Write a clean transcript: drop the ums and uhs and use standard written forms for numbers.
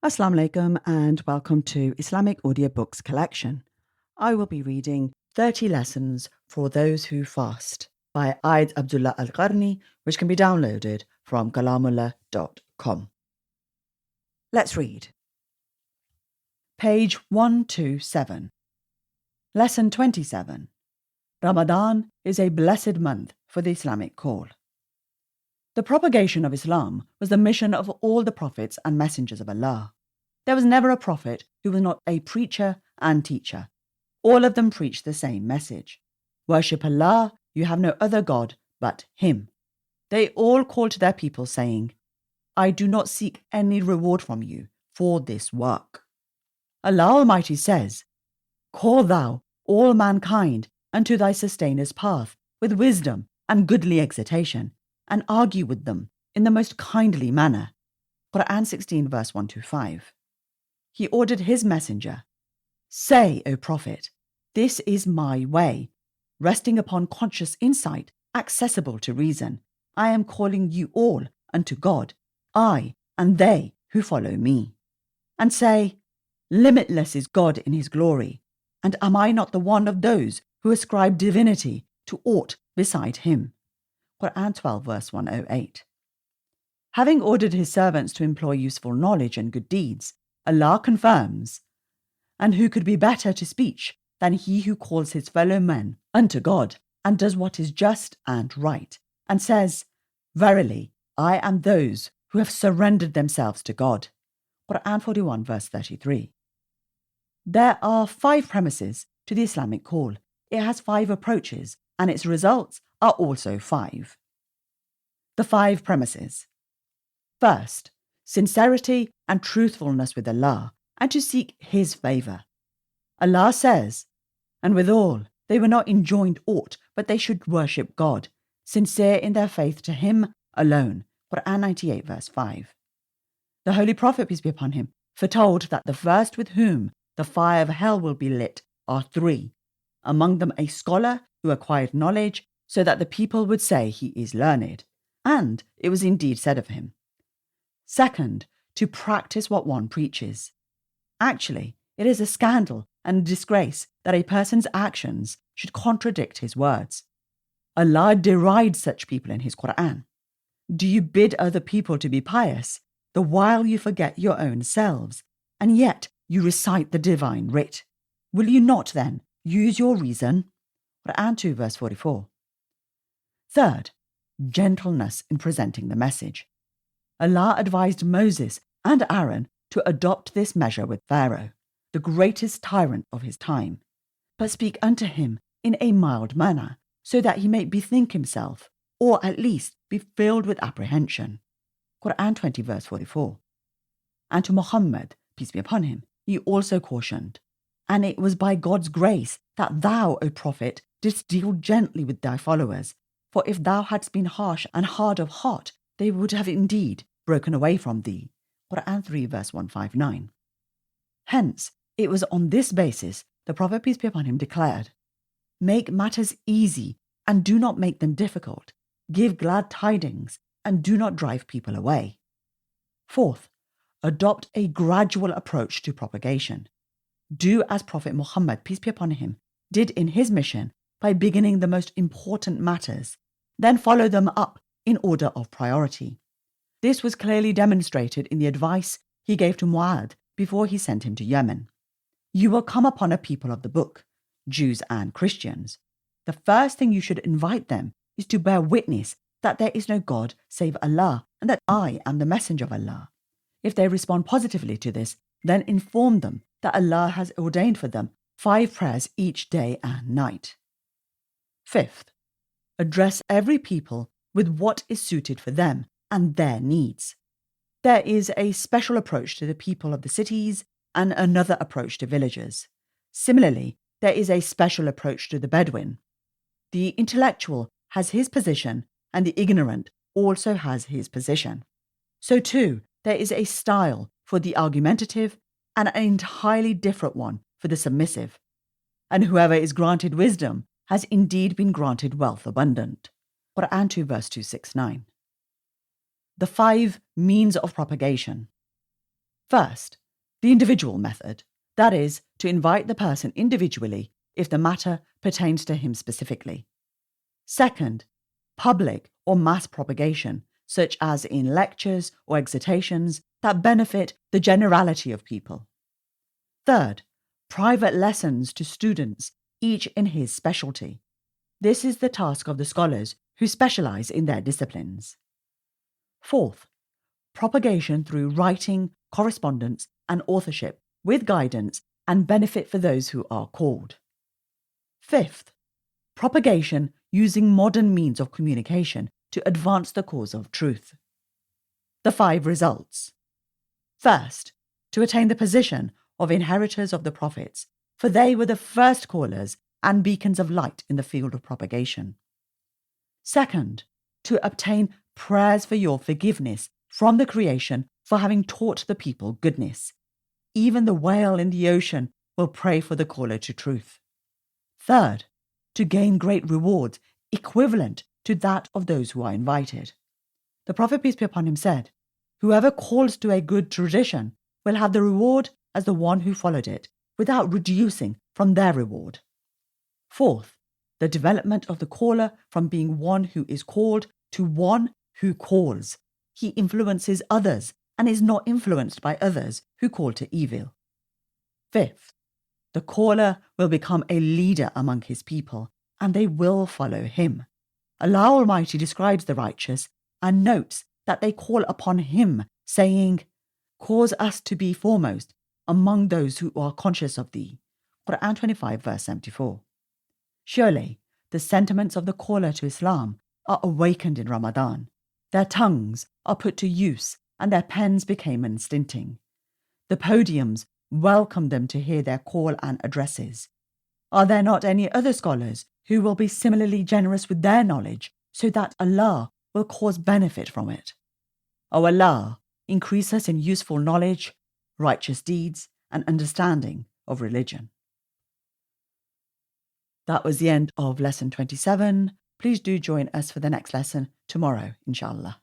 Assalamu alaikum and welcome to Islamic Audiobooks collection. I will be reading 30 Lessons for Those Who Fast by Abdullah A al Qarni, which can be downloaded from kalamullah.com. Let's read. Page 127. Lesson 27. Ramadan is a blessed month for the Islamic call. The propagation of Islam was the mission of all the prophets and messengers of Allah. There was never a prophet who was not a preacher and teacher. All of them preached the same message. Worship Allah, you have no other God but Him. They all called to their people saying, I do not seek any reward from you for this work. Allah Almighty says, Call thou all mankind unto thy sustainer's path with wisdom and goodly exhortation, and argue with them in the most kindly manner. Quran 16 verse 1-5. He ordered his messenger, Say, O Prophet, this is my way, resting upon conscious insight, accessible to reason. I am calling you all unto God, I and they who follow me. And say, Limitless is God in his glory, and am I not the one of those who ascribe divinity to aught beside him? Quran 12 verse 108. Having ordered his servants to employ useful knowledge and good deeds, Allah confirms, And who could be better to speech than he who calls his fellow men unto God, and does what is just and right, and says, Verily, I am those who have surrendered themselves to God. Quran 41 verse 33. There are 5 premises to the Islamic call. It has 5 approaches, and its results are also 5. The 5 premises. First, sincerity and truthfulness with Allah, and to seek His favour. Allah says, And withal, they were not enjoined aught, but they should worship God, sincere in their faith to Him alone. Quran 98 verse 5. The Holy Prophet, peace be upon him, foretold that the first with whom the fire of hell will be lit are 3, among them a scholar who acquired knowledge, so that the people would say he is learned, and it was indeed said of him. Second, to practice what one preaches. Actually, it is a scandal and a disgrace that a person's actions should contradict his words. Allah derides such people in His Quran. Do you bid other people to be pious, the while you forget your own selves, and yet you recite the divine writ? Will you not then use your reason? Quran 2 verse 44. Third, gentleness in presenting the message. Allah advised Moses and Aaron to adopt this measure with Pharaoh, the greatest tyrant of his time, but speak unto him in a mild manner, so that he may bethink himself, or at least be filled with apprehension. Quran 20 verse 44. And to Muhammad, peace be upon him, he also cautioned, And it was by God's grace that thou, O Prophet, didst deal gently with thy followers, for if thou hadst been harsh and hard of heart, they would have indeed broken away from thee. Quran 3 verse 159. Hence, it was on this basis the Prophet, peace be upon him, declared, Make matters easy and do not make them difficult. Give glad tidings and do not drive people away. Fourth, adopt a gradual approach to propagation. Do as Prophet Muhammad, peace be upon him, did in his mission by beginning the most important matters, then follow them up in order of priority. This was clearly demonstrated in the advice he gave to Mu'adh before he sent him to Yemen. You will come upon a people of the book, Jews and Christians. The first thing you should invite them is to bear witness that there is no God save Allah, and that I am the messenger of Allah. If they respond positively to this, then inform them that Allah has ordained for them 5 prayers each day and night. Fifth, address every people with what is suited for them and their needs. There is a special approach to the people of the cities and another approach to villagers. Similarly, there is a special approach to the Bedouin. The intellectual has his position and the ignorant also has his position. So too, there is a style for the argumentative and an entirely different one for the submissive. And whoever is granted wisdom has indeed been granted wealth abundant. Quran 2 verse 269. The 5 means of propagation. First, the individual method, that is, to invite the person individually if the matter pertains to him specifically. Second, public or mass propagation, such as in lectures or exhortations that benefit the generality of people. Third, private lessons to students, each in his specialty. This is the task of the scholars who specialize in their disciplines. Fourth, propagation through writing, correspondence, and authorship with guidance and benefit for those who are called. Fifth, propagation using modern means of communication to advance the cause of truth. The 5 results. First, to attain the position of inheritors of the prophets, for they were the first callers and beacons of light in the field of propagation. Second, to obtain prayers for your forgiveness from the creation for having taught the people goodness. Even the whale in the ocean will pray for the caller to truth. Third, to gain great rewards equivalent to that of those who are invited. The Prophet, peace be upon him, said, "Whoever calls to a good tradition will have the reward as the one who followed it, without reducing from their reward." Fourth, the development of the caller from being one who is called to one who calls. He influences others and is not influenced by others who call to evil. Fifth, the caller will become a leader among his people, and they will follow him. Allah Almighty describes the righteous and notes that they call upon him, saying, "Cause us to be foremost among those who are conscious of thee." Quran 25 verse 74. Surely, the sentiments of the caller to Islam are awakened in Ramadan. Their tongues are put to use and their pens became unstinting. The podiums welcome them to hear their call and addresses. Are there not any other scholars who will be similarly generous with their knowledge so that Allah will cause benefit from it? O Allah, increase us in useful knowledge, righteous deeds, and understanding of religion. That was the end of lesson 27. Please do join us for the next lesson tomorrow, inshallah.